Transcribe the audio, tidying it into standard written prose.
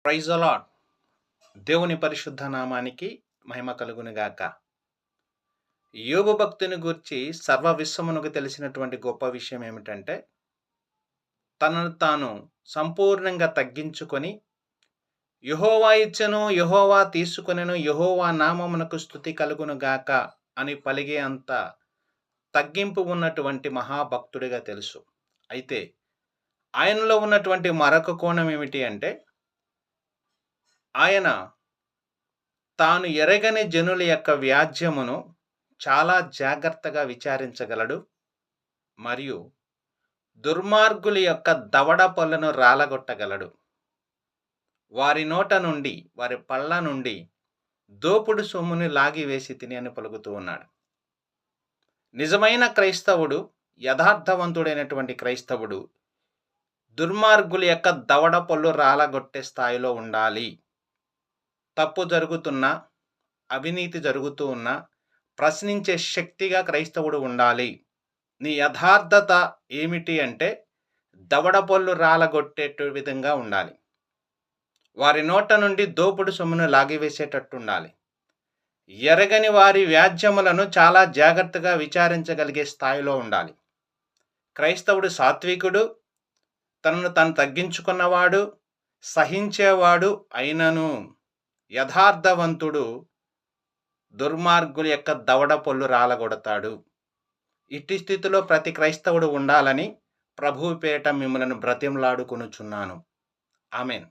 Praise the lord. దేవుని పరిశుద్ధ నామానికి మహిమ కలుగును గాక. యోబు భక్తుని గూర్చి సర్వ విశ్వమునకు తెలిసినటువంటి గొప్ప విషయం ఏమిటంటే, తనను తాను సంపూర్ణంగా తగ్గించుకొని, యెహోవా ఇచ్చెను, యెహోవా తీసుకొనెను, యెహోవా నామమునకు స్తుతి కలుగును గాక అని పలిగే అంత తగ్గింపు ఉన్నటువంటి మహాభక్తుడిగా తెలుసు. అయితే ఆయనలో ఉన్నటువంటి మరొక కోణం ఏమిటి అంటే, ఆయన తాను ఎరగని జనుల యొక్క వ్యాజ్యమును చాలా జాగ్రత్తగా విచారించగలడు. మరియు దుర్మార్గుల యొక్క దవడ పళ్ళను రాలగొట్టగలడు. వారి నోట నుండి, వారి పళ్ళ నుండి దోపుడు సొమ్ముని లాగివేసి తిని అని పలుకుతూ ఉన్నాడు. నిజమైన క్రైస్తవుడు, యథార్థవంతుడైనటువంటి క్రైస్తవుడు దుర్మార్గుల యొక్క దవడ పళ్ళు రాలగొట్టే స్థాయిలో ఉండాలి. తప్పు జరుగుతున్నా, అవినీతి జరుగుతూ ఉన్నా ప్రశ్నించే శక్తిగా క్రైస్తవుడు ఉండాలి. నీ యథార్థత ఏమిటి అంటే దవడ పళ్ళు రాలగొట్టేట విధంగా ఉండాలి. వారి నోట నుండి దోపుడు సొమ్మును లాగివేసేటట్టు ఉండాలి. ఎరగని వారి వ్యాజ్యములను చాలా జాగ్రత్తగా విచారించగలిగే స్థాయిలో ఉండాలి. క్రైస్తవుడు సాత్వికుడు, తనను తాను తగ్గించుకున్నవాడు, సహించేవాడు అయినను యథార్థవంతుడు దుర్మార్గుల యొక్క దవడ పళ్ళు రాలగొడతాడు. ఇట్టి స్థితిలో ప్రతి క్రైస్తవుడు ఉండాలని ప్రభువు పేరిట మిమ్మలను బ్రతిమలాడుకొనుచున్నాను. ఆమేన్.